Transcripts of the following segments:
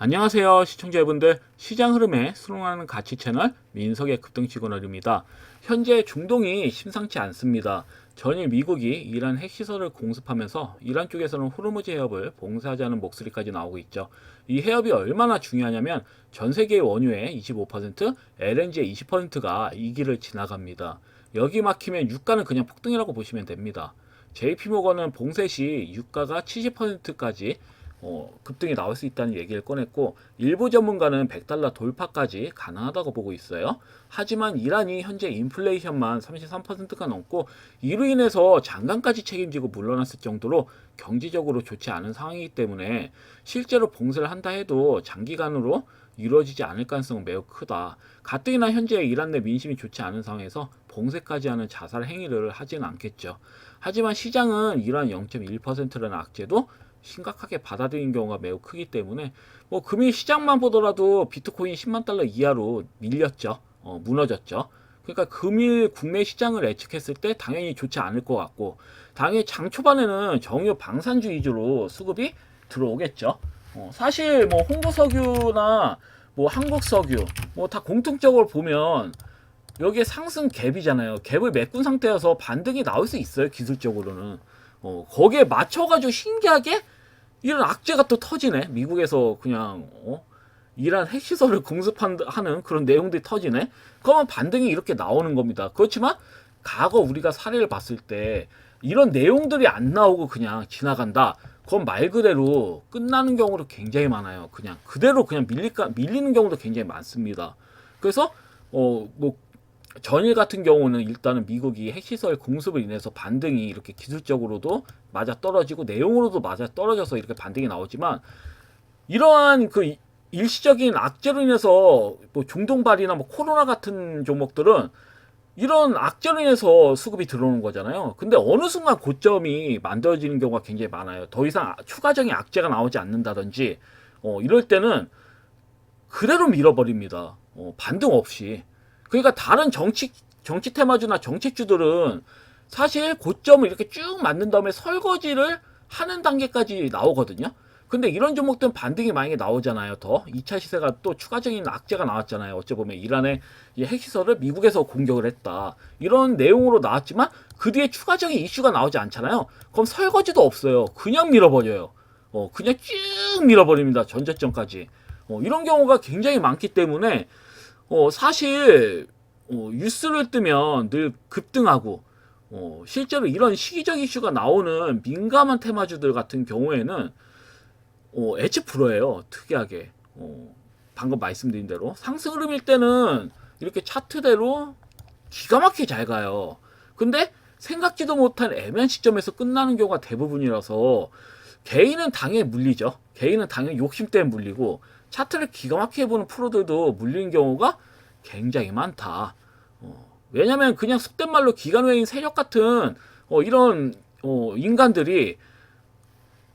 안녕하세요 시청자 여러분들, 시장 흐름에 순응하는 가치 채널 민석의 급등 시그널입니다. 현재 중동이 심상치 않습니다. 전일 미국이 이란 핵시설을 공습하면서 이란 쪽에서는 호르무즈 해협을 봉쇄하자는 목소리까지 나오고 있죠. 이 해협이 얼마나 중요하냐면 전 세계의 원유의 25%, LNG의 20%가 이 길을 지나갑니다. 여기 막히면 유가는 그냥 폭등이라고 보시면 됩니다. JP모건은 봉쇄 시 유가가 70%까지 급등이 나올 수 있다는 얘기를 꺼냈고, 일부 전문가는 100달러 돌파까지 가능하다고 보고 있어요. 하지만 이란이 현재 인플레이션만 33%가 넘고 이로 인해서 장관까지 책임지고 물러났을 정도로 경제적으로 좋지 않은 상황이기 때문에 실제로 봉쇄를 한다 해도 장기간으로 이루어지지 않을 가능성은 매우 크다. 가뜩이나 현재 이란 내 민심이 좋지 않은 상황에서 봉쇄까지 하는 자살 행위를 하지는 않겠죠. 하지만 시장은 이란 0.1%라는 악재도 심각하게 받아들인 경우가 매우 크기 때문에 금일 시장만 보더라도 비트코인 10만 달러 이하로 밀렸죠. 무너졌죠. 그러니까 금일 국내 시장을 예측했을 때 당연히 좋지 않을 것 같고, 당연히 장 초반에는 정유 방산주 위주로 수급이 들어오겠죠. 사실 홍보석유나 한국석유 다 공통적으로 보면 여기에 상승 갭이잖아요. 갭을 메꾼 상태여서 반등이 나올 수 있어요. 기술적으로는. 거기에 맞춰가지고 신기하게 이런 악재가 또 터지네. 미국에서 그냥 이란 핵시설을 공습하는 그런 내용들이 터지네. 그러면 반등이 이렇게 나오는 겁니다. 그렇지만 과거 우리가 사례를 봤을 때 이런 내용들이 안 나오고 그냥 지나간다. 그건 말 그대로 끝나는 경우도 굉장히 많아요. 그냥 그대로 그냥 밀리는 경우도 굉장히 많습니다. 그래서 전일 같은 경우는 일단은 미국이 핵시설 공습을 인해서 반등이 이렇게 기술적으로도 맞아 떨어지고 내용으로도 맞아 떨어져서 이렇게 반등이 나오지만, 이러한 그 일시적인 악재로 인해서 중동발이나 코로나 같은 종목들은 이런 악재로 인해서 수급이 들어오는 거잖아요. 근데 어느 순간 고점이 만들어지는 경우가 굉장히 많아요. 더 이상 추가적인 악재가 나오지 않는다든지 이럴 때는 그대로 밀어버립니다. 반등 없이. 그러니까 다른 정치 테마주나 정책주들은 사실 고점을 이렇게 쭉 만든 다음에 설거지를 하는 단계까지 나오거든요. 근데 이런 종목들은 반등이 만약에 나오잖아요. 더 2차 시세가 또 추가적인 악재가 나왔잖아요. 어찌 보면 이란의 핵시설을 미국에서 공격을 했다, 이런 내용으로 나왔지만 그 뒤에 추가적인 이슈가 나오지 않잖아요. 그럼 설거지도 없어요. 그냥 밀어버려요. 그냥 쭉 밀어버립니다. 전저점까지. 이런 경우가 굉장히 많기 때문에 사실 뉴스를 뜨면 늘 급등하고, 실제로 이런 시기적 이슈가 나오는 민감한 테마주들 같은 경우에는 엣지 프로예요. 특이하게. 방금 말씀드린 대로 상승 흐름일 때는 이렇게 차트대로 기가 막히게 잘 가요. 근데 생각지도 못한 애매한 시점에서 끝나는 경우가 대부분이라서 개인은 당연히 물리죠. 개인은 당연히 욕심 때문에 물리고, 차트를 기가 막히게 보는 프로들도 물리는 경우가 굉장히 많다. 왜냐면 그냥 속된 말로 기관 외인 세력 같은 이런 인간들이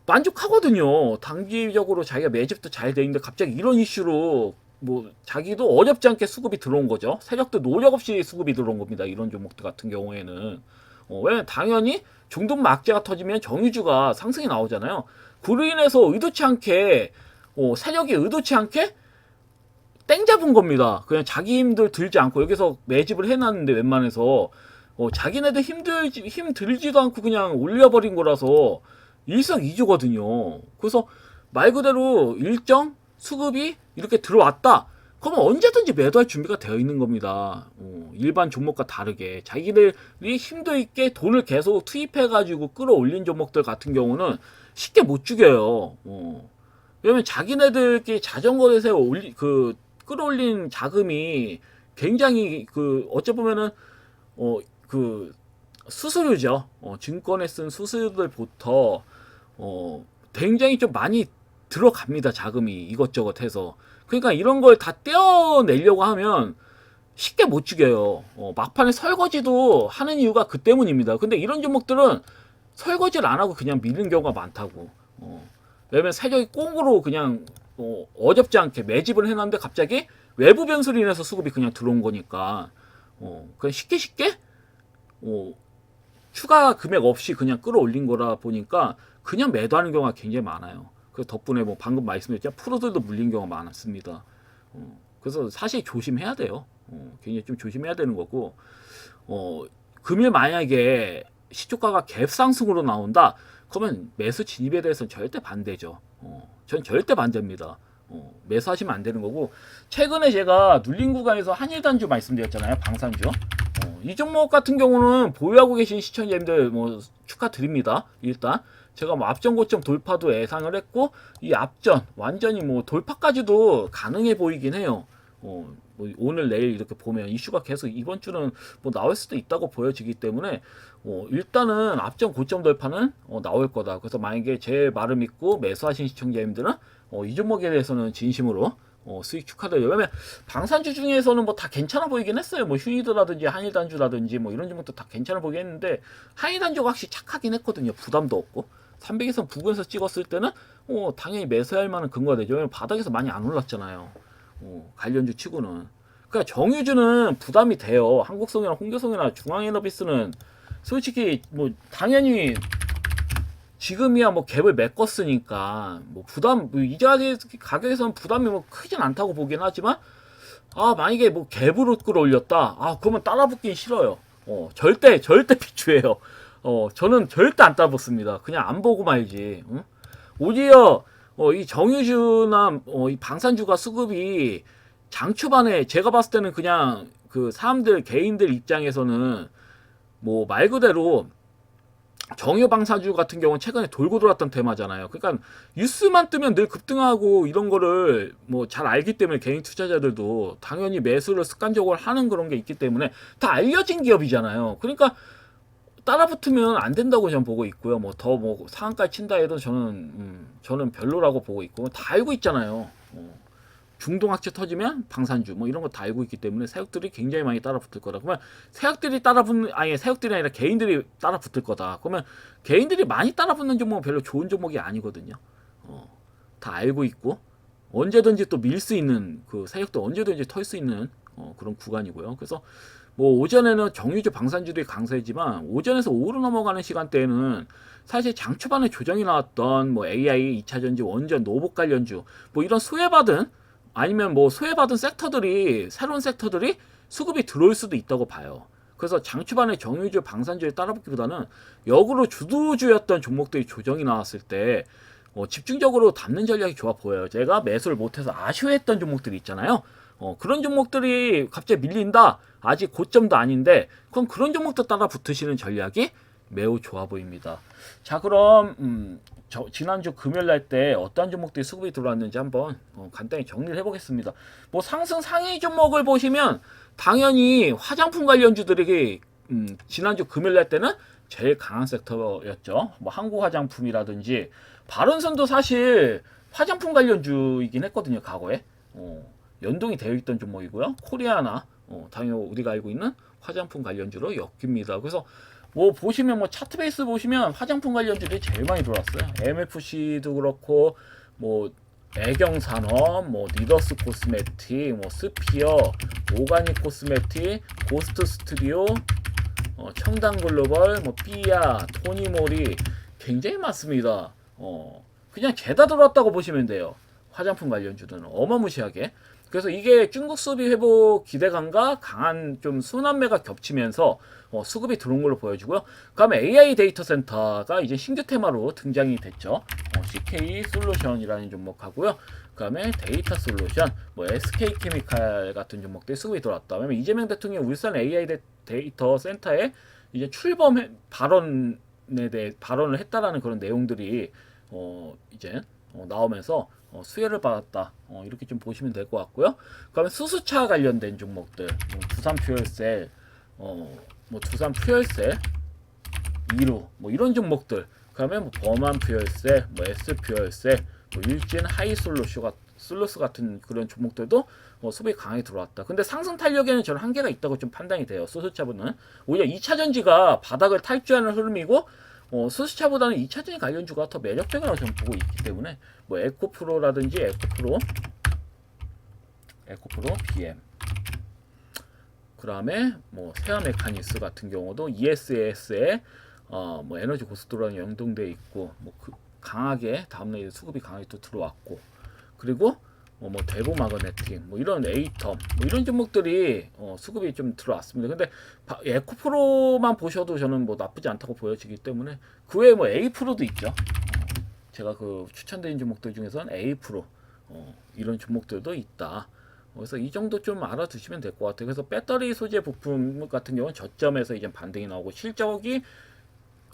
만족하거든요. 단기적으로 자기가 매집도 잘 돼 있는데 갑자기 이런 이슈로 자기도 어렵지 않게 수급이 들어온 거죠. 세력도 노력 없이 수급이 들어온 겁니다. 이런 종목들 같은 경우에는. 왜냐면 당연히 중동 막재가 터지면 정유주가 상승이 나오잖아요. 그로 인해서 의도치 않게 세력이 의도치 않게 땡 잡은 겁니다. 그냥 자기 힘들 들지 않고 여기서 매집을 해놨는데 웬만해서 자기네들 힘들지도 않고 그냥 올려버린 거라서 일석이조거든요. 그래서 말 그대로 일정 수급이 이렇게 들어왔다, 그러면 언제든지 매도할 준비가 되어 있는 겁니다. 일반 종목과 다르게 자기들이 힘도 있게 돈을 계속 투입해가지고 끌어올린 종목들 같은 경우는 쉽게 못 죽여요. 왜냐면 자기네들끼리 자전거를 세워 끌어올린 자금이 굉장히 어찌 보면은 그 수수료죠. 증권에 쓴 수수료들부터 굉장히 좀 많이 들어갑니다. 자금이 이것저것 해서. 그러니까 이런 걸 다 떼어내려고 하면 쉽게 못 죽여요. 막판에 설거지도 하는 이유가 그 때문입니다. 근데 이런 종목들은 설거지를 안 하고 그냥 미는 경우가 많다고. 왜냐면 세력이 꽁으로 그냥 어렵지 않게 매집을 해놨는데 갑자기 외부 변수로 인해서 수급이 그냥 들어온 거니까 그냥 쉽게 추가 금액 없이 그냥 끌어올린 거라 보니까 그냥 매도하는 경우가 굉장히 많아요. 그 덕분에 뭐 방금 말씀드렸지만 프로들도 물린 경우가 많았습니다. 그래서 사실 조심해야 돼요. 굉장히 좀 조심해야 되는 거고, 금일 만약에 시초가가 갭 상승으로 나온다, 그러면 매수 진입에 대해서는 절대 반대죠. 전 절대 반대입니다. 매수하시면 안 되는 거고, 최근에 제가 눌린 구간에서 한일단주 말씀드렸잖아요. 방산주. 이 종목 같은 경우는 보유하고 계신 시청자님들 뭐 축하드립니다. 일단 제가 뭐 앞전 고점 돌파도 예상을 했고, 이 앞전 완전히 뭐 돌파까지도 가능해 보이긴 해요. 뭐 오늘 내일 이렇게 보면 이슈가 계속 이번 주는 뭐 나올 수도 있다고 보여지기 때문에 일단은 앞전 고점 돌파는 나올 거다. 그래서 만약에 제 말을 믿고 매수하신 시청자님들은 이 종목에 대해서는 진심으로 수익 축하드려요. 왜냐면 방산주 중에서는 뭐 다 괜찮아 보이긴 했어요. 뭐 휴니드라든지 한일단주라든지 뭐 이런 종목도 다 괜찮아 보이긴 했는데, 한일단주가 확실히 착하긴 했거든요. 부담도 없고 300에서 부근에서 찍었을 때는 당연히 매수할 만한 근거가 되죠. 왜냐면 바닥에서 많이 안 올랐잖아요. 관련주 치고는. 그러니까 정유주는 부담이 돼요. 한국성이나 홍교성이나 중앙에너비스는 솔직히 뭐 당연히 지금이야 뭐 갭을 메꿨으니까 뭐 부담, 이 자리 가격에서는 부담이 뭐 크진 않다고 보긴 하지만, 만약에 뭐 갭으로 끌어올렸다, 그러면 따라붙긴 싫어요. 절대 비추해요. 저는 절대 안 따라붙습니다. 그냥 안 보고 말지. 응? 오히려 이 정유주나 이 방산주가 수급이 장 초반에 제가 봤을 때는 그냥 그 사람들 개인들 입장에서는 뭐 말 그대로 정유 방산주 같은 경우는 최근에 돌고 돌았던 테마잖아요. 그러니까 뉴스만 뜨면 늘 급등하고 이런 거를 뭐 잘 알기 때문에 개인 투자자들도 당연히 매수를 습관적으로 하는 그런 게 있기 때문에 다 알려진 기업이잖아요. 그러니까 따라붙으면 안 된다고 저는 보고 있고요. 뭐 더 뭐 상한가 친다 해도 저는 별로라고 보고 있고, 다 알고 있잖아요. 중동학체 터지면 방산주 뭐 이런 거 다 알고 있기 때문에 세력들이 굉장히 많이 따라붙을 거다. 그러면 세력들이 아니라 개인들이 따라붙을 거다. 그러면 개인들이 많이 따라붙는 종목은 별로 좋은 종목이 아니거든요. 다 알고 있고 언제든지 또 밀 수 있는, 그 세력도 언제든지 털 수 있는 그런 구간이고요. 그래서 뭐 오전에는 정유주 방산주들이 강세지만 오전에서 오후로 넘어가는 시간대에는 사실 장 초반에 조정이 나왔던 뭐 AI, 2차전지, 원전, 노복 관련주 뭐 이런 소외받은, 아니면 뭐 소외받은 섹터들이, 새로운 섹터들이 수급이 들어올 수도 있다고 봐요. 그래서 장 초반에 정유주 방산주에 따라붙기보다는 역으로 주도주였던 종목들이 조정이 나왔을 때 집중적으로 담는 전략이 좋아 보여요. 제가 매수를 못해서 아쉬워했던 종목들이 있잖아요. 그런 종목들이 갑자기 밀린다, 아직 고점도 아닌데, 그럼 그런 종목도 따라 붙으시는 전략이 매우 좋아 보입니다. 자, 그럼 지난주 금요일 날 때 어떠한 종목들이 수급이 들어왔는지 한번 간단히 정리를 해보겠습니다. 뭐 상승 상위 종목을 보시면 당연히 화장품 관련주들이 지난주 금요일 날 때는 제일 강한 섹터였죠. 뭐 한국 화장품이라든지 바른선도 사실 화장품 관련주이긴 했거든요. 과거에 연동이 되어 있던 종목이고요. 코리아나 당연히 우리가 알고 있는 화장품 관련주로 엮입니다. 그래서 뭐 보시면 뭐 차트 베이스 보시면 화장품 관련주들이 제일 많이 들어왔어요. MFC도 그렇고 뭐 애경산업, 뭐 리더스 코스메틱, 뭐 스피어, 오가닉 코스메틱, 고스트 스튜디오, 청담 글로벌, 뭐 삐아, 토니모리 굉장히 많습니다. 그냥 죄다 들어왔다고 보시면 돼요. 화장품 관련주들은 어마무시하게. 그래서 이게 중국 수비 회복 기대감과 강한 좀 순환매가 겹치면서 수급이 들어온 걸로 보여지고요. 그 다음에 AI 데이터 센터가 이제 신규 테마로 등장이 됐죠. CK 솔루션이라는 종목하고요. 그 다음에 데이터 솔루션, 뭐 SK 케미칼 같은 종목들이 수급이 들어왔다. 왜냐면 이재명 대통령이 울산 AI 데이터 센터에 이제 출범 발언에 대해 발언을 했다라는 그런 내용들이 이제 나오면서 수혜를 받았다. 이렇게 좀 보시면 될 것 같고요. 그다음에 수소차 관련된 종목들, 두산 퓨얼셀, 뭐 두산 퓨얼셀, 이루, 뭐 이런 종목들. 그다음에 뭐 범한 퓨얼셀, 뭐 S 퓨얼셀, 뭐 일진 하이솔루스 같은 그런 종목들도 수급이 강하게 들어왔다. 근데 상승 탄력에는 저는 한계가 있다고 좀 판단이 돼요. 수소차분은 오히려 2차전지가 바닥을 탈주하는 흐름이고, 수소차보다는 2차전지 관련주가 더 매력적이라고 저는 보고 있기 때문에 뭐 에코프로라든지 에코프로 BM, 그 다음에 뭐 세아메카니스 같은 경우도 ESS에 뭐 에너지 고속도로랑 연동돼 있고, 뭐 강하게 다음날 수급이 강하게 또 들어왔고, 그리고 뭐 대부 마그네틱 뭐 이런 에이텀 뭐 이런 종목들이 수급이 좀 들어왔습니다. 근데 에코프로만 보셔도 저는 뭐 나쁘지 않다고 보여지기 때문에 그 외에 뭐 A프로도 있죠. 제가 그 추천드린 종목들 중에서는 A프로 이런 종목들도 있다. 그래서 이 정도 좀 알아두시면 될 것 같아요. 그래서 배터리 소재 부품 같은 경우는 저점에서 이제 반등이 나오고 실적이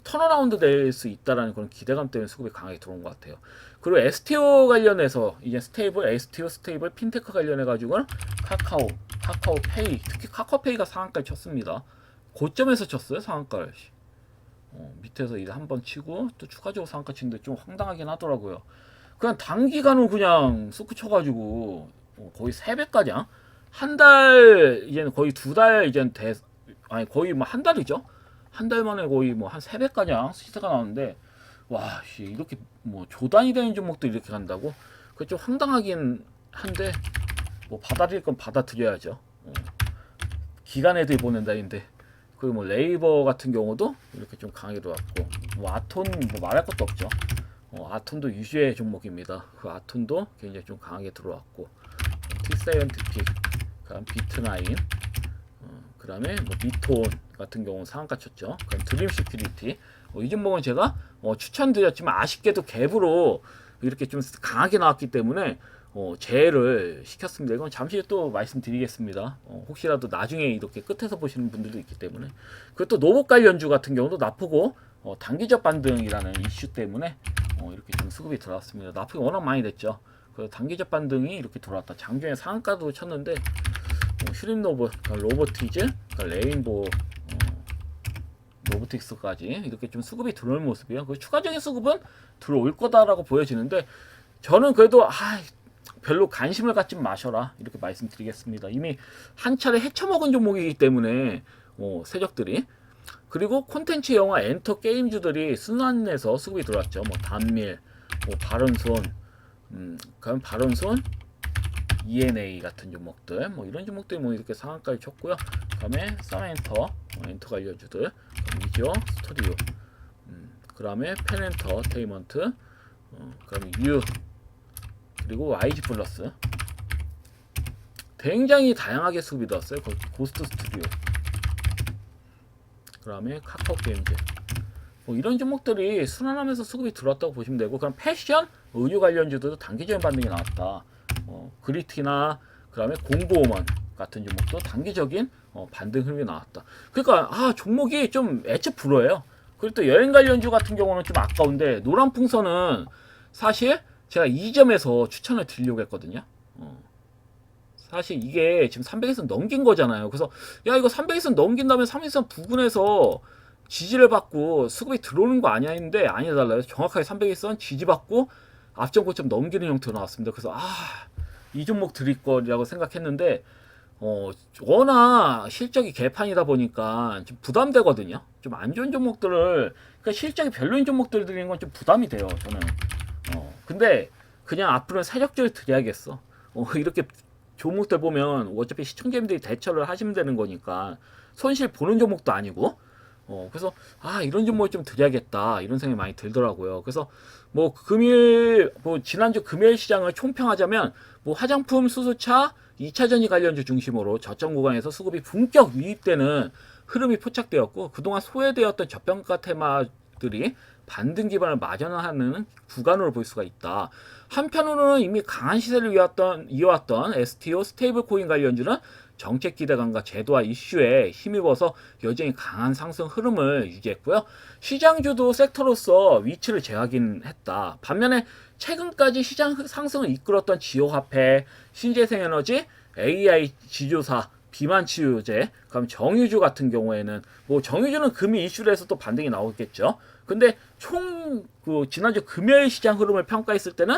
턴어라운드 될 수 있다라는 그런 기대감 때문에 수급이 강하게 들어온 것 같아요. 그리고 STO 관련해서 이제 스테이블, STO 스테이블, 핀테크 관련해 가지고는 카카오페이, 특히 카카오페이가 상한가를 쳤습니다. 고점에서 쳤어요, 상한가를. 밑에서 이제 한번 치고 또 추가적으로 상한가 치는데 좀 황당하긴 하더라고요. 그냥 단기간으로 그냥 쑥 쳐가지고 거의 3배가량 한 달 이제는 거의 2달 이제는 아니 거의 뭐 한 달이죠. 한 달 만에 거의 뭐 한 3배가량 시세가 나오는데 와 이렇게 뭐 조단이 되는 종목도 이렇게 간다고? 그게 좀 황당하긴 한데 뭐 받아들일 건 받아들여야죠. 기관 애들이 보는 날인데. 그리고 뭐 레이버 같은 경우도 이렇게 좀 강하게 들어왔고, 뭐 아톤 뭐 말할 것도 없죠. 아톤도 유주의 종목입니다. 그 아톤도 굉장히 좀 강하게 들어왔고, T7TP, 그다음 비트나인, 그다음에 뭐 비톤 같은 경우는 상한가 쳤죠. 그럼 드림 시큐리티, 이 종목은 제가 추천드렸지만 아쉽게도 갭으로 이렇게 좀 강하게 나왔기 때문에 제외를 시켰습니다. 이건 잠시 또 말씀드리겠습니다. 혹시라도 나중에 이렇게 끝에서 보시는 분들도 있기 때문에. 그리고 또 노복 관련주 같은 경우도 나쁘고 단기적 반등이라는 이슈 때문에 이렇게 좀 수급이 들어왔습니다. 나쁘게 워낙 많이 됐죠. 그 단기적 반등이 이렇게 들어왔다. 장중에 상한가도 쳤는데 슈림로봇, 로보티즈, 레인보우, 로보틱스까지 이렇게 좀 수급이 들어올 모습이에요. 그 추가적인 수급은 들어올 거다라고 보여지는데 저는 그래도 별로 관심을 갖지 마셔라 이렇게 말씀드리겠습니다. 이미 한 차례 헤쳐먹은 종목이기 때문에 세력들이. 그리고 콘텐츠 영화 엔터 게임주들이 순환해서 수급이 들어왔죠. 뭐 단밀, 뭐 바른손, 그럼 바른손, ENA 같은 종목들, 뭐 이런 종목들이 뭐 이렇게 상한가를 쳤고요. 그다음에 쌍엔터, 엔터 관련주들, 위저 스튜디오, 그다음에 펜엔터테인먼트, 그다음에 U, 그리고 YG 플러스. 굉장히 다양하게 수급이 들어왔어요. 고스트 스튜디오, 그다음에 카카오 게임즈. 뭐 이런 종목들이 순환하면서 수급이 들어왔다고 보시면 되고, 그럼 패션, 의류 관련주도 단기적인 반등이 나왔다. 그리티나 그다음에 공고오먼 같은 종목도 단기적인 반등 흐름이 나왔다. 그러니까 종목이 좀 애측 불어요. 그리고 또 여행 관련주 같은 경우는 좀 아까운데 노란풍선은 사실 제가 이 점에서 추천을 드리려고 했거든요. 사실 이게 지금 300일선 넘긴 거잖아요. 그래서 야 이거 300일선 넘긴 다음에 3일선 부근에서 지지를 받고 수급이 들어오는 거 아니야 했는데 아니다 달라요. 정확하게 300일선 지지받고 앞전 고점 넘기는 형태로 나왔습니다. 그래서 이 종목 드릴 거라고 생각했는데 워낙 실적이 개판이다 보니까 좀 부담되거든요. 좀 안 좋은 종목들을, 그러니까 실적이 별로인 종목들 드리는 건 좀 부담이 돼요, 저는. 근데 그냥 앞으로는 세력주를 드려야겠어. 이렇게 종목들 보면 어차피 시청자님들이 대처를 하시면 되는 거니까 손실 보는 종목도 아니고. 그래서 이런 종목을 좀 드려야겠다 이런 생각이 많이 들더라고요. 그래서 뭐 지난주 금요일 시장을 총평하자면 뭐 화장품, 수소차, 2차 전지 관련주 중심으로 저점 구간에서 수급이 본격 유입되는 흐름이 포착되었고, 그동안 소외되었던 저평가 테마들이 반등 기반을 마련하는 구간으로 볼 수가 있다. 한편으로는 이미 강한 시세를 이어왔던 STO 스테이블 코인 관련주는 정책 기대감과 제도화 이슈에 힘입어서 여전히 강한 상승 흐름을 유지했고요. 시장주도 섹터로서 위치를 재확인 했다. 반면에 최근까지 시장 상승을 이끌었던 지오화폐, 신재생에너지, AI 지주사, 비만치유제, 그럼 정유주 같은 경우에는 뭐 정유주는 금리 이슈로 해서 또 반등이 나오겠죠. 근데 지난주 금요일 시장 흐름을 평가했을 때는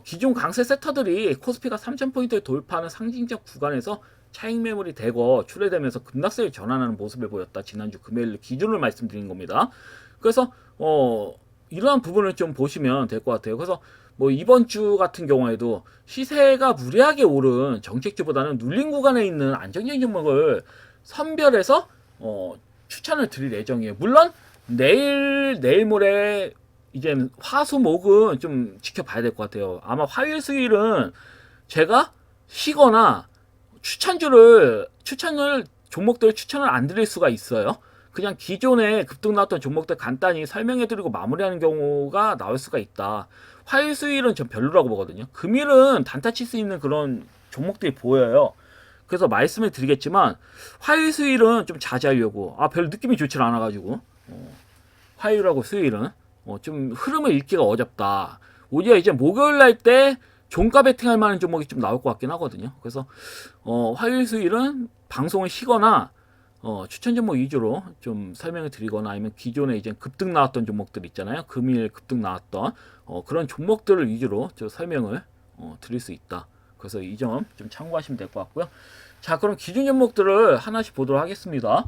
기존 강세 섹터들이 코스피가 3,000포인트를 돌파하는 상징적 구간에서 차익 매물이 대거 출회되면서 급락세를 전환하는 모습을 보였다. 지난주 금요일 기준을 말씀드린 겁니다. 그래서 이러한 부분을 좀 보시면 될 것 같아요. 그래서 뭐 이번 주 같은 경우에도 시세가 무리하게 오른 정책주보다는 눌린 구간에 있는 안정적인 종목을 선별해서 추천을 드릴 예정이에요. 물론 내일 모레 이제 화수목은 좀 지켜봐야 될 것 같아요. 아마 화요일 수요일은 제가 쉬거나 추천을 종목들 추천을 안 드릴 수가 있어요. 그냥 기존에 급등 나왔던 종목들 간단히 설명해드리고 마무리하는 경우가 나올 수가 있다. 화요일 수요일은 전 별로라고 보거든요. 금요일은 단타 칠 수 있는 그런 종목들이 보여요. 그래서 말씀을 드리겠지만 화요일 수요일은 좀 자제하려고. 별 느낌이 좋지 않아가지고 화요일하고 수요일은 좀 흐름을 읽기가 어렵다. 오히려 이제 목요일 날 때 종가 베팅할 만한 종목이 좀 나올 것 같긴 하거든요. 그래서 화요일 수요일은 방송을 쉬거나 추천 종목 위주로 좀 설명을 드리거나 아니면 기존에 이제 급등 나왔던 종목들 있잖아요. 금일 급등 나왔던 그런 종목들을 위주로 저 설명을 드릴 수 있다. 그래서 이 점 좀 참고하시면 될 것 같고요. 자, 그럼 기준 종목들을 하나씩 보도록 하겠습니다.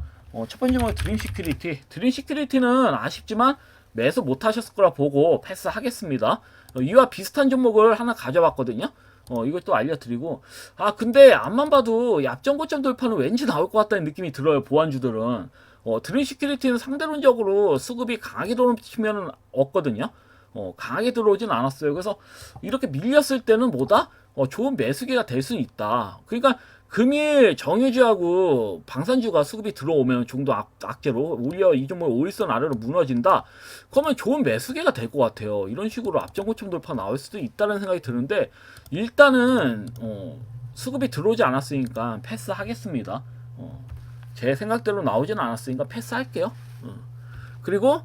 첫 번째 종목 드림 시큐리티. 드림 시큐리티는 아쉽지만 매수 못 하셨을 거라 보고 패스하겠습니다. 이와 비슷한 종목을 하나 가져왔거든요. 이걸 또 알려드리고, 근데 앞만 봐도 약정 고점 돌파는 왠지 나올 것 같다는 느낌이 들어요. 보안주들은 드림 시큐리티는 상대론적으로 수급이 강하게 들어오는 측면은 없거든요. 강하게 들어오진 않았어요. 그래서 이렇게 밀렸을 때는 뭐다? 좋은 매수기가 될 수는 있다. 그러니까 금일 정유주하고 방산주가 수급이 들어오면 중도 악재로 오히려 이 종목 5일선 아래로 무너진다. 그러면 좋은 매수기가 될 것 같아요. 이런 식으로 앞전 고점 돌파 나올 수도 있다는 생각이 드는데 일단은 수급이 들어오지 않았으니까 패스하겠습니다. 제 생각대로 나오진 않았으니까 패스할게요. 그리고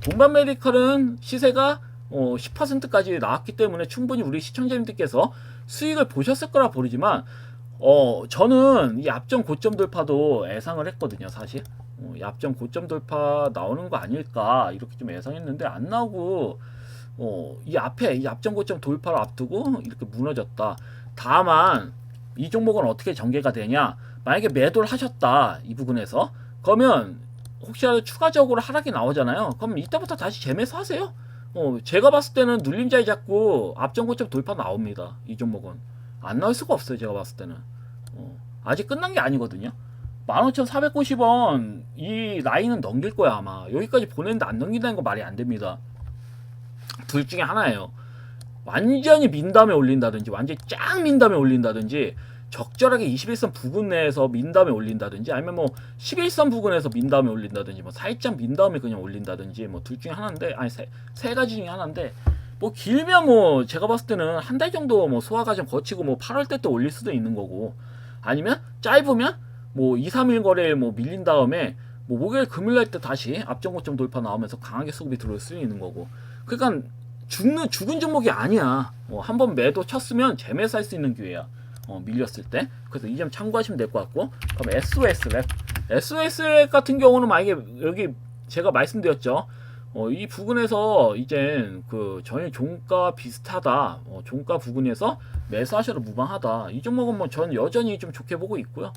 동방메디칼은 시세가 10%까지 나왔기 때문에 충분히 우리 시청자님들께서 수익을 보셨을 거라 보이지만 저는 이 앞전 고점 돌파도 예상을 했거든요. 사실 이 앞전 고점 돌파 나오는 거 아닐까 이렇게 좀 예상했는데 안 나오고 이 앞에 이 앞전 고점 돌파를 앞두고 이렇게 무너졌다. 다만 이 종목은 어떻게 전개가 되냐, 만약에 매도를 하셨다 이 부분에서, 그러면 혹시라도 추가적으로 하락이 나오잖아요. 그럼 이때부터 다시 재매수 하세요. 제가 봤을 때는 눌림자리 잡고 앞전 고점 돌파 나옵니다. 이 종목은 안 나올 수가 없어요. 제가 봤을 때는 아직 끝난 게 아니거든요. 15,490원 이 라인은 넘길 거야 아마. 여기까지 보냈는데 안 넘긴다는 거 말이 안 됩니다. 둘 중에 하나예요. 완전히 민 다음에 올린다든지 완전히 쫙 민 다음에 올린다든지 적절하게 21선 부근 내에서 민 다음에 올린다든지 아니면 뭐 11선 부근에서 민 다음에 올린다든지 뭐 살짝 민 다음에 그냥 올린다든지 뭐 둘 중에 하나인데, 아니 세 가지 중에 하나인데, 뭐 길면 뭐 제가 봤을 때는 한 달 정도 뭐 소화 과정 거치고 뭐 8월 때 또 올릴 수도 있는 거고, 아니면 짧으면 뭐 2, 3일 거래일 뭐 밀린 다음에 뭐 목요일 금요일 날 때 다시 앞전 고점 돌파 나오면서 강하게 수급이 들어올 수 있는 거고. 그러니까 죽은 종목이 아니야. 한번 매도 쳤으면 재매수할 수 있는 기회야. 밀렸을 때. 그래서 이 점 참고하시면 될 것 같고, 그럼 SOS랩 같은 경우는 만약에 여기 제가 말씀드렸죠. 이 부분에서 이제 그 전일 종가 비슷하다. 종가 부분에서 매수하셔도 무방하다. 이 종목은 뭐 전 여전히 좀 좋게 보고 있고요.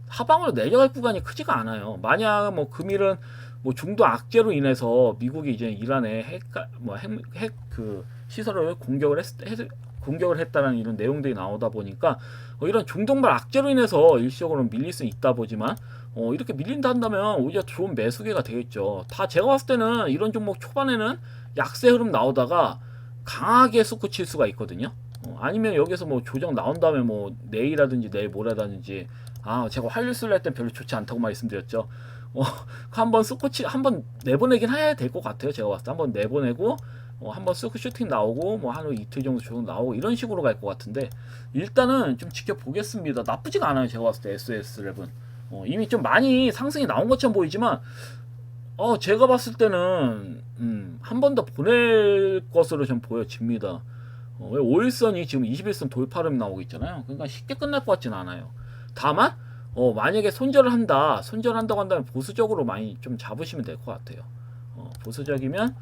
하방으로 내려갈 구간이 크지가 않아요. 만약 뭐 금일은 뭐 중도 악재로 인해서 미국이 이제 이란에 핵 그 시설을 공격을 했다는 이런 내용들이 나오다 보니까 이런 중동발 악재로 인해서 일시적으로 밀릴 수 있다 보지만 이렇게 밀린다 한다면 오히려 좋은 매수기가 되겠죠. 다 제가 봤을 때는 이런 종목 초반에는 약세 흐름 나오다가 강하게 솟구 칠 수가 있거든요. 아니면 여기서 뭐 조정 나온 다음에 뭐 내일이라든지 내일 모레라든지, 제가 화요일 수요일 할 땐 별로 좋지 않다고 말씀드렸죠. 한번 솟구치 한번 내보내긴 해야 될 것 같아요. 제가 봤을 때 한번 내보내고 한번 쑥 슈팅 나오고 뭐 하루 이틀 정도 조정 나오고 이런 식으로 갈 것 같은데, 일단은 좀 지켜보겠습니다. 나쁘지가 않아요. 제가 봤을 때 SOS랩은 이미 좀 많이 상승이 나온 것처럼 보이지만 제가 봤을 때는 한 번 더 보낼 것으로 좀 보여집니다. 5일선이 지금 21선 돌파름이 나오고 있잖아요. 그러니까 쉽게 끝날 것 같진 않아요. 다만 만약에 손절한다고 한다면 보수적으로 많이 좀 잡으시면 될 것 같아요. 보수적이면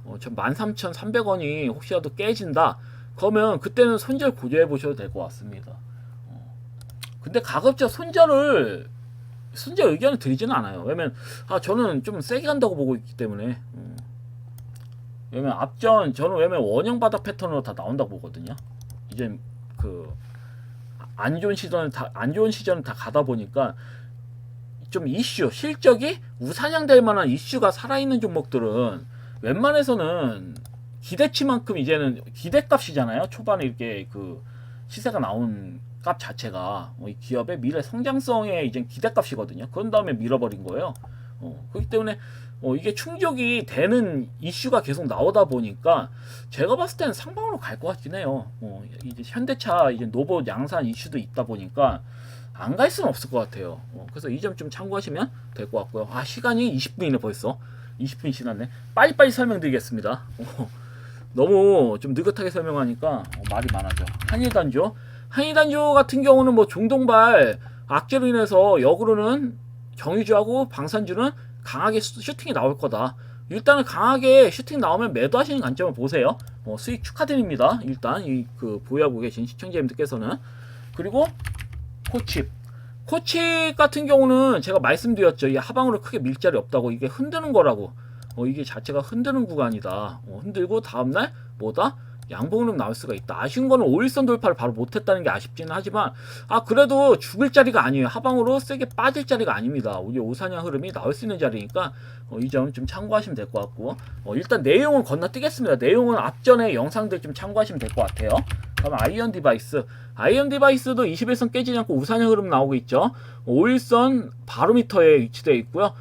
13,300원이 혹시라도 깨진다 그러면 그때는 손절 고려해 보셔도 될 것 같습니다. 근데 가급적 손절 의견을 드리지는 않아요. 왜냐면 저는 좀 세게 간다고 보고 있기 때문에. 왜냐면 저는 원형 바닥 패턴으로 다 나온다고 보거든요. 이제 그 안 좋은 시전을 다 가다 보니까 좀 실적이 우상향될 만한 이슈가 살아있는 종목들은 웬만해서는 기대치만큼 이제는 기대값이잖아요. 초반에 이렇게 그 시세가 나온 값 자체가 이 기업의 미래 성장성에 이제 기대값이거든요. 그런 다음에 밀어버린 거예요. 그렇기 때문에 이게 충족이 되는 이슈가 계속 나오다 보니까 제가 봤을 때는 상방으로 갈 것 같긴 해요. 이제 현대차 이제 노보 양산 이슈도 있다 보니까 안 갈 수는 없을 것 같아요. 그래서 이 점 좀 참고하시면 될 것 같고요. 시간이 20분이네 벌써. 20분이 지났네. 빨리빨리 설명드리겠습니다. 너무 좀 느긋하게 설명하니까 말이 많아져. 한일단조 같은 경우는 뭐 중동발 악재로 인해서 역으로는 정유주하고 방산주는 강하게 슈팅이 나올 거다. 일단은 강하게 슈팅 나오면 매도하시는 관점을 보세요. 수익 축하드립니다. 일단 이 그 보유하고 계신 시청자님들께서는. 그리고 코칩 같은 경우는 제가 말씀드렸죠. 이 하방으로 크게 밀 자리 없다고. 이게 흔드는 거라고. 이게 자체가 흔드는 구간이다. 흔들고 다음날 뭐다? 양봉으로 나올 수가 있다. 아쉬운 거는 5일선 돌파를 바로 못했다는 게 아쉽지는 하지만 그래도 죽을 자리가 아니에요. 하방으로 세게 빠질 자리가 아닙니다. 우리 오사냥 흐름이 나올 수 있는 자리니까 이 점 좀 참고하시면 될 것 같고 일단 내용은 건너뛰겠습니다. 내용은 앞전에 영상들 좀 참고하시면 될 것 같아요. 그럼 아이언 디바이스도 21선 깨지지 않고 우상향 흐름 나오고 있죠. 5일선 바로미터에 위치되어 있고요.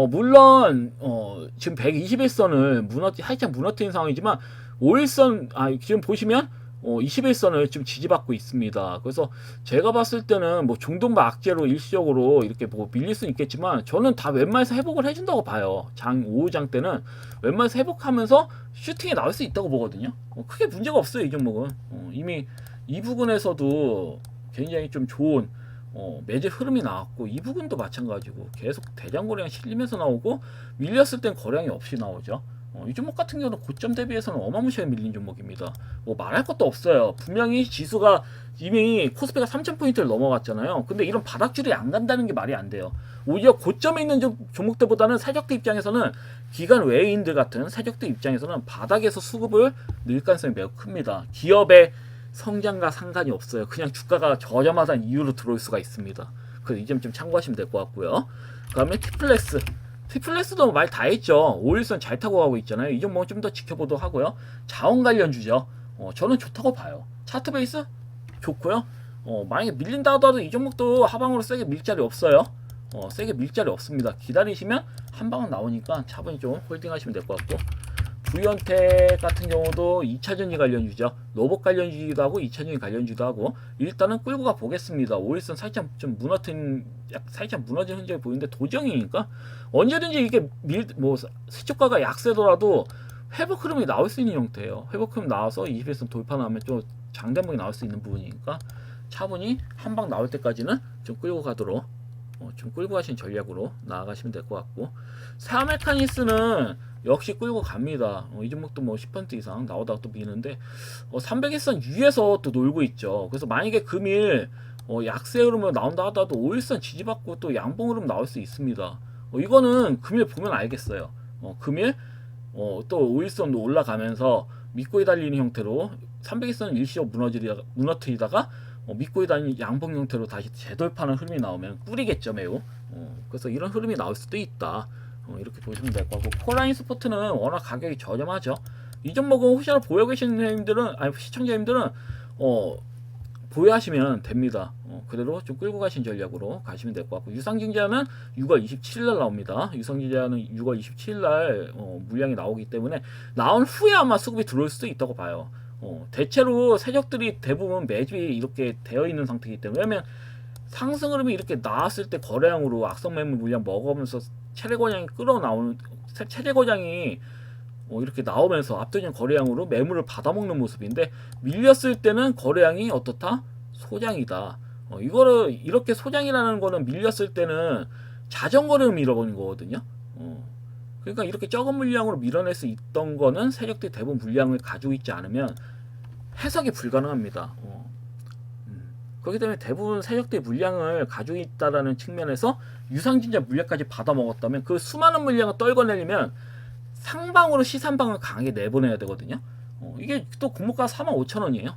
물론 지금 121선을 살짝 무너뜨린 상황이지만 5일선 지금 보시면 21선을 좀 지지받고 있습니다. 그래서 제가 봤을 때는 뭐 중동바 악재로 일시적으로 이렇게 뭐 밀릴 수는 있겠지만 저는 다 웬만해서 회복을 해준다고 봐요. 오후장 때는 웬만해서 회복하면서 슈팅이 나올 수 있다고 보거든요. 크게 문제가 없어요. 이 종목은 이미 이 부분에서도 굉장히 좀 좋은 매질 흐름이 나왔고 이 부분도 마찬가지고 계속 대장 거래량 실리면서 나오고 밀렸을 땐 거래량이 없이 나오죠. 이 종목 같은 경우는 고점 대비해서는 어마무시하게 밀린 종목입니다. 뭐 말할 것도 없어요. 분명히 지수가 이미 코스피가 3000포인트를 넘어갔잖아요. 근데 이런 바닥줄이 안 간다는 게 말이 안 돼요. 오히려 고점에 있는 종목들보다는 세력들 입장에서는 기관 외인들 같은 세력들 입장에서는 바닥에서 수급을 늘 가능성이 매우 큽니다. 기업의 성장과 상관이 없어요. 그냥 주가가 저렴하다는 이유로 들어올 수가 있습니다. 그래서 이 점 좀 참고하시면 될 것 같고요. 그 다음에 티플렉스도 말 다 했죠. 5일선 잘 타고 가고 있잖아요. 이 종목은 좀 더 지켜보도록 하고요. 자원 관련주죠. 저는 좋다고 봐요. 차트 베이스 좋고요. 만약에 밀린다 하더라도 이 종목도 하방으로 세게 밀 자리 없어요. 세게 밀 자리 없습니다. 기다리시면 한 방은 나오니까 차분히 좀 홀딩 하시면 될 것 같고 부연텍 같은 경우도 2차전지 관련주죠. 로봇 관련주기도 하고 2차전지 관련주도 하고 일단은 끌고 가 보겠습니다. 5일선 살짝 좀 살짝 무너진 흔적이 보이는데 도정이니까 언제든지 이게 시초가가 약세더라도 회복 흐름이 나올 수 있는 형태예요. 회복 흐름 나와서 21선 돌파 나오면 좀 장대목이 나올 수 있는 부분이니까 차분히 한 방 나올 때까지는 좀 끌고 가도록 좀 끌고 가신 전략으로 나아가시면 될 것 같고 세아메카니스는 역시 끌고 갑니다. 이 종목도 뭐 10% 이상 나오다가 또 미는데 300일선 위에서 또 놀고 있죠. 그래서 만약에 금일 약세 흐름으로 나온다 하더라도 5일선 지지받고 또 양봉 흐름 나올 수 있습니다. 이거는 금일 보면 알겠어요. 금일 또 5일선도 올라가면서 밑꼬리 달리는 형태로 300일선 일시적 무너뜨리다가 밑꼬리 달리는 양봉 형태로 다시 재돌파하는 흐름이 나오면 꿀이겠죠 매우. 그래서 이런 흐름이 나올 수도 있다. 이렇게 보시면 될 것 같고 폴라인 스포트는 워낙 가격이 저렴하죠. 이 종목은 혹시나 보유 계시는 시청자님들은 보유하시면 됩니다. 그대로 좀 끌고 가신 전략으로 가시면 될 것 같고 유상증자는 6월 27일날 나옵니다. 유상증자는 6월 27일날 물량이 나오기 때문에 나온 후에 아마 수급이 들어올 수도 있다고 봐요. 대체로 세력들이 대부분 매집이 이렇게 되어 있는 상태이기 때문에 왜냐면 상승 흐름이 이렇게 나왔을 때 거래량으로 악성 매물 물량 먹으면서 체제 거량이 이렇게 나오면서 압도적인 거래량으로 매물을 받아먹는 모습인데 밀렸을 때는 거래량이 어떻다? 소장이다. 이거를 이렇게 소장이라는 거는 밀렸을 때는 자전거를 밀어버린 거거든요. 그러니까 이렇게 적은 물량으로 밀어낼 수 있던 거는 세력들이 대부분 물량을 가지고 있지 않으면 해석이 불가능합니다. 그렇기 때문에 대부분 세력들이 물량을 가지고 있다라는 측면에서 유상증자 물량까지 받아먹었다면 그 수많은 물량을 떨궈내려면 상방으로 시산방을 강하게 내보내야 되거든요. 이게 또 공모가 45,000원이에요.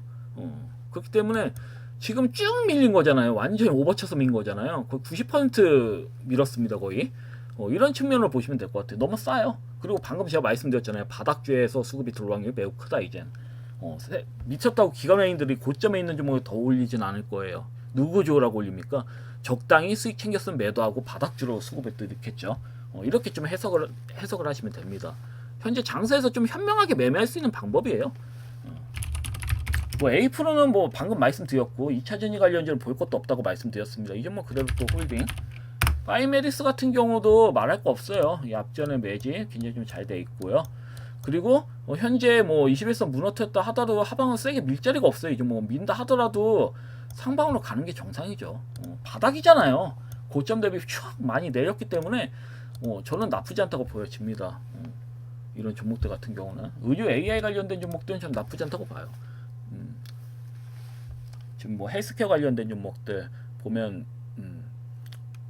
그렇기 때문에 지금 쭉 밀린 거잖아요. 완전히 오버쳐서 밀린 거잖아요. 거의 90% 밀었습니다. 거의. 이런 측면으로 보시면 될 것 같아요. 너무 싸요. 그리고 방금 제가 말씀드렸잖아요. 바닥주에서 수급이 들어올 확률이 매우 크다 이젠. 미쳤다고 기관매인들이 고점에 있는 종목을 더 올리진 않을 거예요. 누구 좋으라고 올립니까? 적당히 수익 챙겼으면 매도하고 바닥주로 수급을 또 넣겠죠. 이렇게 좀 해석을 하시면 됩니다. 현재 장세에서 좀 현명하게 매매할 수 있는 방법이에요. 뭐 에이프로는 뭐 방금 말씀드렸고 2차전지 관련주는 볼 것도 없다고 말씀드렸습니다. 이 종목 그대로 또 홀딩. 파이메디스 같은 경우도 말할 거 없어요. 이 앞전의 매지 굉장히 좀 잘 돼 있고요. 그리고 현재 뭐 21선 무너뜨렸다 하더라도 하방은 세게 밀 자리가 없어요. 이 종목은 민다 하더라도 상방으로 가는 게 정상이죠. 바닥이잖아요. 고점 대비 촥 많이 내렸기 때문에 저는 나쁘지 않다고 보여집니다. 이런 종목들 같은 경우는 의료 AI 관련된 종목들은 좀 나쁘지 않다고 봐요. 지금 뭐 헬스케어 관련된 종목들 보면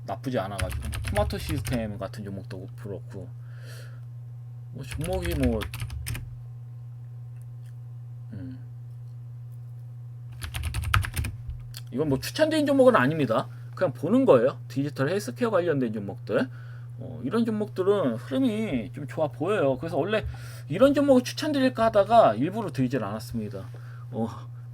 나쁘지 않아가지고 토마토 시스템 같은 종목도 그렇고 뭐 종목이 뭐 이건 뭐 추천드린 종목은 아닙니다. 그냥 보는 거예요. 디지털 헬스케어 관련된 종목들 이런 종목들은 흐름이 좀 좋아 보여요. 그래서 원래 이런 종목을 추천드릴까 하다가 일부러 드리질 않았습니다.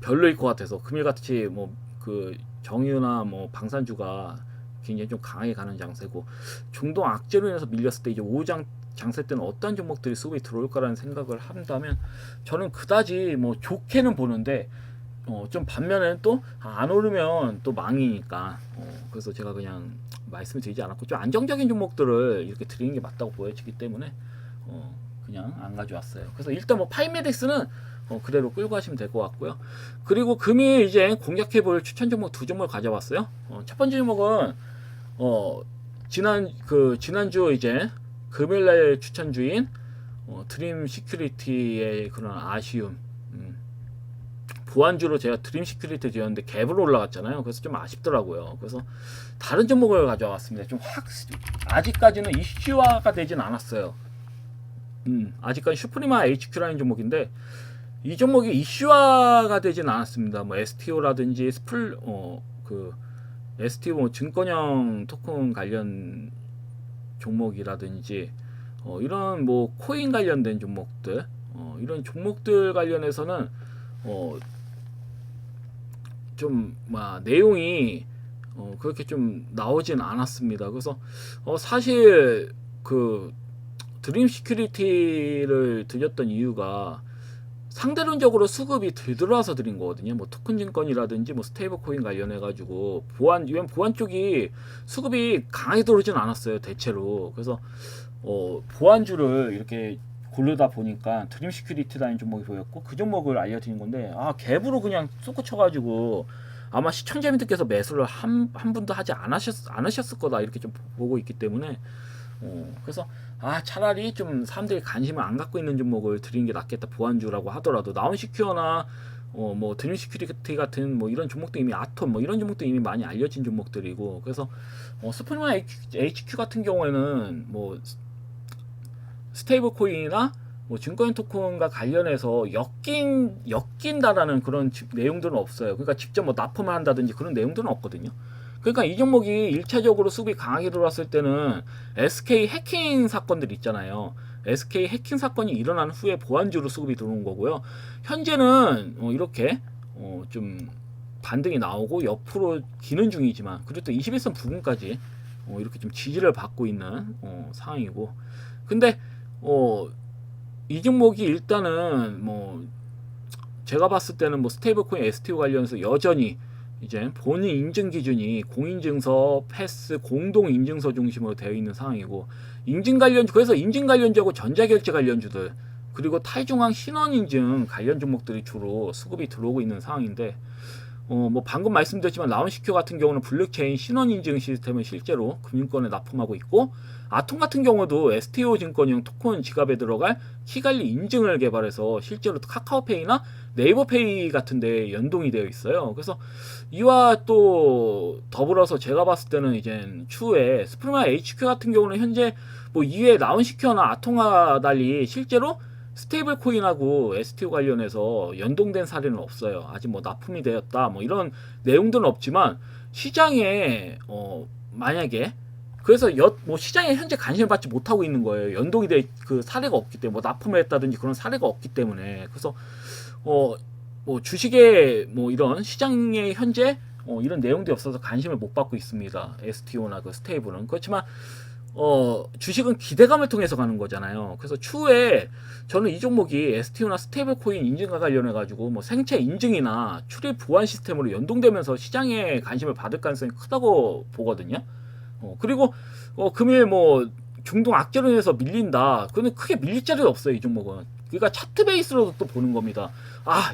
별로일 것 같아서 금일같이 뭐 그 정유나 뭐 방산주가 굉장히 좀 강하게 가는 장세고 중동 악재로 인해서 밀렸을 때 이제 5장 장세 때는 어떤 종목들이 수급이 들어올까라는 생각을 한다면 저는 그다지 뭐 좋게는 보는데 좀 반면에는 또 안 오르면 또 망이니까 그래서 제가 그냥 말씀을 드리지 않았고 좀 안정적인 종목들을 이렇게 드리는 게 맞다고 보여지기 때문에 그냥 안 가져왔어요. 그래서 일단 뭐 파이메덱스는 그대로 끌고 가시면 될 것 같고요. 그리고 금일 이제 공략해볼 추천 종목 두 종목을 가져왔어요. 첫 번째 종목은 지난주 이제 금일날 추천주인 드림 시큐리티의 그런 아쉬움. 보안주로 제가 드림 시큐리티 드렸는데 갭으로 올라갔잖아요. 그래서 좀 아쉽더라고요. 그래서 다른 종목을 가져왔습니다. 좀 아직까지는 이슈화가 되진 않았어요. 아직까지 슈프리마 HQ라는 종목인데 이 종목이 이슈화가 되진 않았습니다. 뭐 STO라든지 STO 뭐 증권형 토큰 관련 종목이라든지 이런 뭐 코인 관련된 종목들 이런 종목들 관련해서는 좀 내용이 그렇게 좀 나오진 않았습니다. 그래서 사실 그 드림 시큐리티를 드렸던 이유가 상대론적으로 수급이 덜 들어와서 드린 거거든요. 뭐 토큰 증권이라든지 뭐 스테이블 코인 관련해 가지고 보안 쪽이 수급이 강하게 들어오진 않았어요. 대체로. 그래서 보안주를 이렇게 고르다 보니까 드림 시큐리티라는 종목이 보였고 그 종목을 알려드린 건데 갭으로 그냥 쏟고 쳐가지고 아마 시청자분들께서 매수를 한 분도 하지 않으셨을 거다 이렇게 좀 보고 있기 때문에 그래서 차라리 좀 사람들이 관심을 안 갖고 있는 종목을 드리는 게 낫겠다. 보안주라고 하더라도 나온시큐어나 뭐 드림 시큐리티 같은 뭐 이런 종목도 이미 아톰 뭐 이런 종목도 이미 많이 알려진 종목들이고 그래서 스프리마 HQ 같은 경우에는 뭐 스테이블 코인이나 뭐 증권 토큰과 관련해서 엮인다라는 그런 내용들은 없어요. 그러니까 직접 뭐 납품을 한다든지 그런 내용들은 없거든요. 그러니까 이 종목이 1차적으로 수급이 강하게 들어왔을 때는 SK 해킹 사건들 있잖아요. SK 해킹 사건이 일어난 후에 보안주로 수급이 들어온 거고요. 현재는 이렇게 좀 반등이 나오고 옆으로 기는 중이지만 그래도 또 21선 부근까지 이렇게 좀 지지를 받고 있는 상황이고 근데 이 종목이 일단은 뭐 제가 봤을 때는 뭐 스테이블코인 STO 관련해서 여전히 이제 본인 인증 기준이 공인증서, 패스, 공동 인증서 중심으로 되어 있는 상황이고 그래서 인증 관련주하고 전자결제 관련주들 그리고 탈중앙 신원 인증 관련 종목들이 주로 수급이 들어오고 있는 상황인데 뭐 방금 말씀드렸지만 라운시큐 같은 경우는 블록체인 신원 인증 시스템을 실제로 금융권에 납품하고 있고 아톰 같은 경우도 STO 증권형 토큰 지갑에 들어갈 키관리 인증을 개발해서 실제로 카카오페이나 네이버페이 같은 데 연동이 되어 있어요. 그래서 이와 또 더불어서 제가 봤을 때는 이제 추후에 스프리마 HQ 같은 경우는 현재 뭐 이외에 라운시큐나 아톰과 달리 실제로 스테이블 코인하고 STO 관련해서 연동된 사례는 없어요. 아직 뭐 납품이 되었다 뭐 이런 내용들은 없지만 시장에 만약에 그래서 뭐 시장에 현재 관심을 받지 못하고 있는 거예요. 연동이 될 그 사례가 없기 때문에, 뭐 납품을 했다든지 그런 사례가 없기 때문에. 그래서 뭐 주식에 뭐 이런 시장에 현재 이런 내용들이 없어서 관심을 못 받고 있습니다. STO나 그 스테이블은. 그렇지만 주식은 기대감을 통해서 가는 거잖아요. 그래서 추후에 저는 이 종목이 STO나 스테이블 코인 인증과 관련해 가지고 뭐 생체 인증이나 출입 보안 시스템으로 연동되면서 시장에 관심을 받을 가능성이 크다고 보거든요. 그리고 금일 뭐 중동 악재로 인해서 밀린다. 그거는 크게 밀릴 자리가 없어요, 이 종목은. 그러니까 차트 베이스로도 또 보는 겁니다.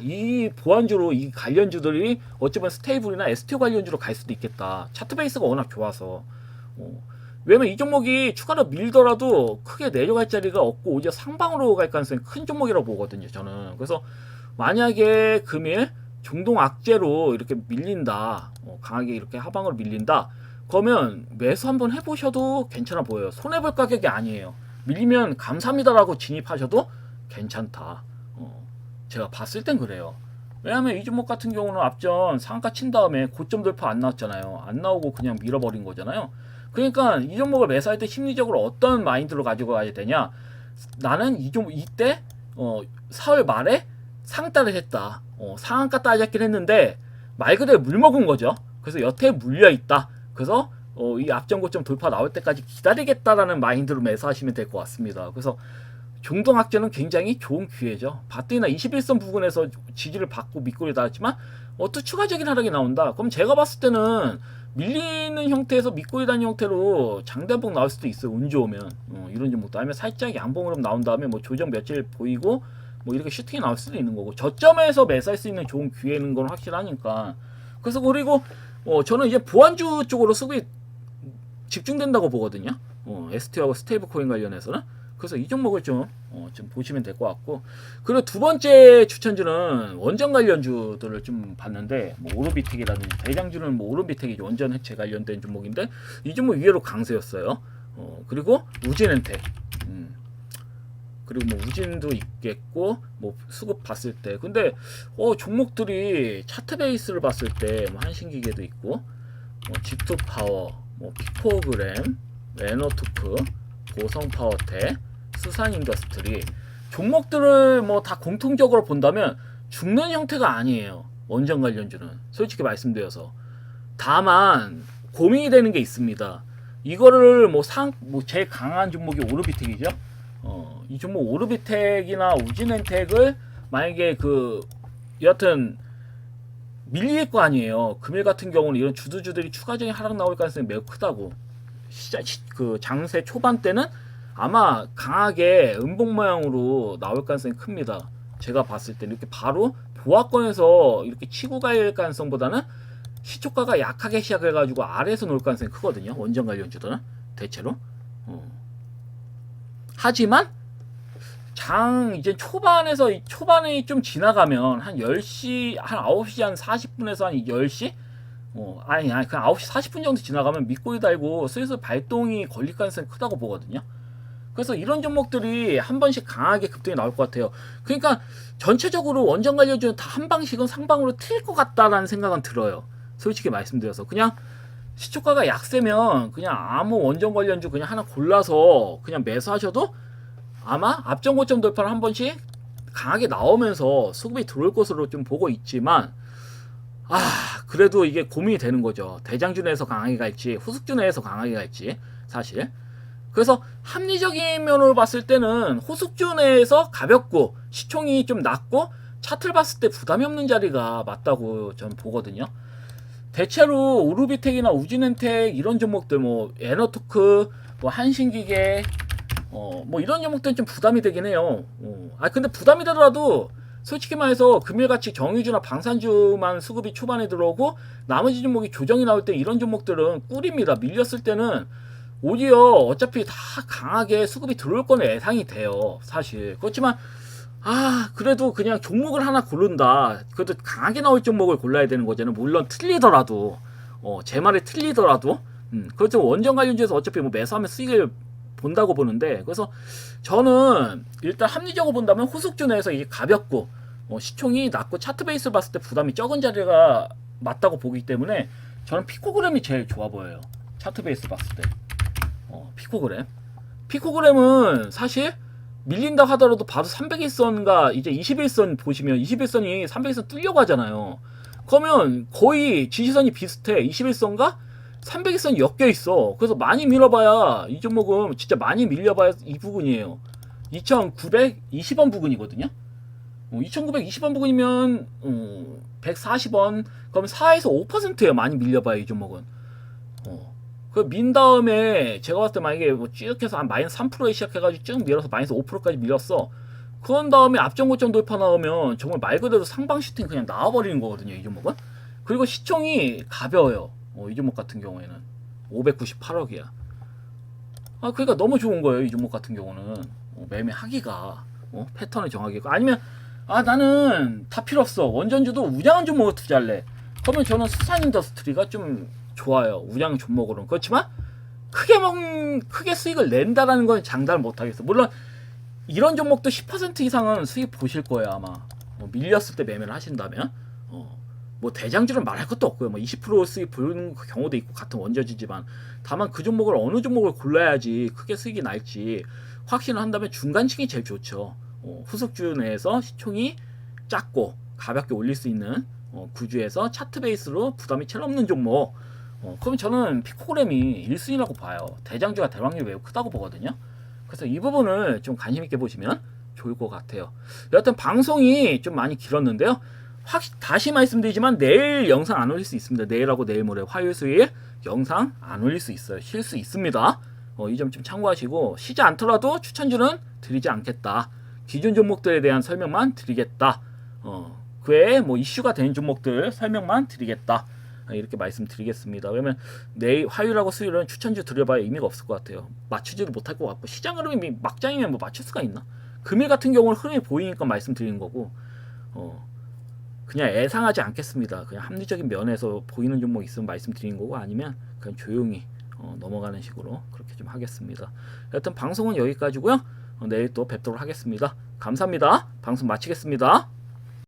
이 보안주로 이 관련주들이 어쩌면 스테이블이나 STO 관련주로 갈 수도 있겠다. 차트 베이스가 워낙 좋아서. 왜냐면 이 종목이 추가로 밀더라도 크게 내려갈 자리가 없고 오히려 상방으로 갈 가능성이 큰 종목이라고 보거든요, 저는. 그래서 만약에 금일 중동 악재로 이렇게 밀린다, 강하게 이렇게 하방으로 밀린다, 그러면 매수 한번 해보셔도 괜찮아 보여요. 손해볼 가격이 아니에요. 밀리면 감사합니다라고 진입하셔도 괜찮다. 제가 봤을 땐 그래요. 왜냐하면 이 종목 같은 경우는 앞전 상한가 친 다음에 고점 돌파 안 나왔잖아요. 안 나오고 그냥 밀어버린 거잖아요. 그러니까 이 종목을 매수할 때 심리적으로 어떤 마인드로 가지고 가야 되냐. 나는 이때 4월 말에 상따를 했다. 상한가 따졌긴 했는데 말 그대로 물먹은 거죠. 그래서 여태에 물려있다. 그래서 이 앞전 고점 돌파 나올 때까지 기다리겠다라는 마인드로 매수하시면 될 것 같습니다. 그래서 중동 악재는 굉장히 좋은 기회죠. 바트나 21선 부근에서 지지를 받고 밑골이 닿았지만 또 추가적인 하락이 나온다. 그럼 제가 봤을 때는 밀리는 형태에서 밑골이 닿는 형태로 장대봉 나올 수도 있어요. 운 좋으면 이런 종목도 아니면 살짝 양봉으로 나온 다음에 뭐 조정 며칠 보이고 뭐 이렇게 슈팅이 나올 수도 있는 거고, 저점에서 매수할 수 있는 좋은 기회는 건 확실하니까. 그래서 그리고 저는 이제 보안주 쪽으로 수급이 집중된다고 보거든요. ST하고 스테이블 코인 관련해서는. 그래서 이 종목을 좀 보시면 될 것 같고, 그리고 두 번째 추천주는 원전 관련주들을 좀 봤는데, 뭐 오르비텍이라든지 대장주는 뭐 오르비텍이 원전 해체 관련된 종목인데 이 종목 위에로 강세였어요. 그리고 우진엔텍, 그리고 뭐 우진도 있겠고, 뭐 수급 봤을 때, 근데 종목들이 차트 베이스를 봤을 때 뭐 한신기계도 있고, 뭐 G2파워, 뭐 피코그램, 에너투크, 고성파워텍, 수산인더스트리, 종목들을 뭐 다 공통적으로 본다면 죽는 형태가 아니에요. 원전 관련주는 솔직히 말씀드려서. 다만 고민이 되는 게 있습니다. 이거를 뭐 제일 강한 종목이 오르비텍이죠. 이 종목 오르비텍이나 우진엔텍을 만약에 여하튼 밀릴 거 아니에요. 금일 같은 경우는 이런 주들이 추가적인 하락 나올 가능성이 매우 크다고. 장세 초반 때는 아마 강하게 음봉 모양으로 나올 가능성이 큽니다. 제가 봤을 때 이렇게 바로 보합권에서 이렇게 치고 갈 가능성보다는 시초가가 약하게 시작해가지고 아래에서 놓을 가능성이 크거든요. 원전 관련주들은 대체로. 하지만 이제 초반에 좀 지나가면 한 10시, 한 9시 한 40분에서 한 10시? 아니, 그냥 9시 40분 정도 지나가면 밑꼬리 달고 슬슬 발동이 걸릴 가능성이 크다고 보거든요. 그래서 이런 종목들이 한 번씩 강하게 급등이 나올 것 같아요. 그러니까 전체적으로 원전 관련주는 다 한 방씩은 상방으로 튈 것 같다라는 생각은 들어요. 솔직히 말씀드려서. 그냥 시초가가 약세면 그냥 아무 원전 관련주 그냥 하나 골라서 그냥 매수하셔도 아마 앞전 고점 돌파를 한 번씩 강하게 나오면서 수급이 들어올 것으로 좀 보고 있지만, 그래도 이게 고민이 되는 거죠. 대장주 내에서 강하게 갈지 후숙주 내에서 강하게 갈지 사실. 그래서 합리적인 면으로 봤을 때는 호숙주 내에서 가볍고 시총이 좀 낮고 차트를 봤을 때 부담이 없는 자리가 맞다고 저는 보거든요. 대체로 오르비텍이나 우진엔텍 이런 종목들, 뭐 에너토크, 뭐 한신기계, 뭐 이런 종목들은 좀 부담이 되긴 해요. 근데 부담이 되더라도 솔직히 말해서 금일같이 정유주나 방산주만 수급이 초반에 들어오고 나머지 종목이 조정이 나올 때 이런 종목들은 꿀입니다. 밀렸을 때는 오히려 어차피 다 강하게 수급이 들어올 거는 예상이 돼요. 사실. 그렇지만 그래도 그냥 종목을 하나 고른다. 그래도 강하게 나올 종목을 골라야 되는 거잖아요. 물론 틀리더라도, 제 말이 틀리더라도, 그렇죠. 원전 관련주에서 어차피 뭐 매수하면 수익을 본다고 보는데, 그래서 저는 일단 합리적으로 본다면 호숙주 내에서 이게 가볍고, 시총이 낮고 차트 베이스를 봤을 때 부담이 적은 자리가 맞다고 보기 때문에 저는 피코그램이 제일 좋아 보여요. 차트 베이스 봤을 때. 피코그램. 피코그램은 사실 밀린다 하더라도 봐도 300일선과 이제 21선 보시면 21선이 300일선 뚫려고 하잖아요. 그러면 거의 지지선이 비슷해. 21선과 300일선이 엮여 있어. 그래서 많이 밀어봐야 이 종목은 진짜 많이 밀려봐야 이 부분이에요. 2,920원 부근이거든요. 2,920원 부근이면 140원. 그럼 4에서 5%예요. 많이 밀려봐야 이 종목은. 그 민 다음에 제가 봤을 때 만약에 뭐 쭉 해서 한 마이너스 3%에 시작해가지고 쭉 밀어서 마이너스 5%까지 밀렸어. 그런 다음에 앞전 고점 돌파 나오면 정말 말 그대로 상방 슈팅 그냥 나와버리는 거거든요. 이 종목은. 그리고 시총이 가벼워요. 이 종목 같은 경우에는 598억이야. 그러니까 너무 좋은 거예요. 이 종목 같은 경우는 매매하기가 패턴을 정하기가. 아니면 나는 다 필요 없어. 원전주도 우량한 종목을 투자할래. 그러면 저는 수산인더스트리가 좀 좋아요. 우량 종목으로는. 그렇지만 크게 수익을 낸다라는 건 장담을 못하겠어. 물론 이런 종목도 10% 이상은 수익 보실 거예요. 아마 밀렸을 때 매매를 하신다면 뭐 대장주는 말할 것도 없고요. 뭐 20% 수익 보는 경우도 있고 같은 원저지지만 다만 그 종목을 어느 종목을 골라야지 크게 수익이 날지 확신을 한다면 중간층이 제일 좋죠. 후속주 내에서 시총이 작고 가볍게 올릴 수 있는 구주에서 차트 베이스로 부담이 제일 없는 종목. 그럼 저는 피코그램이 1순위라고 봐요. 대장주가 대박률이 매우 크다고 보거든요. 그래서 이 부분을 좀 관심 있게 보시면 좋을 것 같아요. 여하튼 방송이 좀 많이 길었는데요. 다시 말씀드리지만 내일 영상 안 올릴 수 있습니다. 내일하고 내일 모레 화요일 수요일 영상 안 올릴 수 있어요. 쉴 수 있습니다. 이 점 좀 참고하시고 쉬지 않더라도 추천주는 드리지 않겠다. 기존 종목들에 대한 설명만 드리겠다. 그 외에 뭐 이슈가 되는 종목들 설명만 드리겠다. 이렇게 말씀드리겠습니다. 왜냐면 내일 화요일하고 수요일은 추천주 드려봐야 의미가 없을 것 같아요. 맞추지도 못할 것 같고 시장 흐름이 막장이면 뭐 맞출 수가 있나? 금일 같은 경우는 흐름이 보이니까 말씀드리는 거고 그냥 예상하지 않겠습니다. 그냥 합리적인 면에서 보이는 종목 있으면 말씀드리는 거고 아니면 그냥 조용히 넘어가는 식으로 그렇게 좀 하겠습니다. 여하튼 방송은 여기까지고요. 내일 또 뵙도록 하겠습니다. 감사합니다. 방송 마치겠습니다.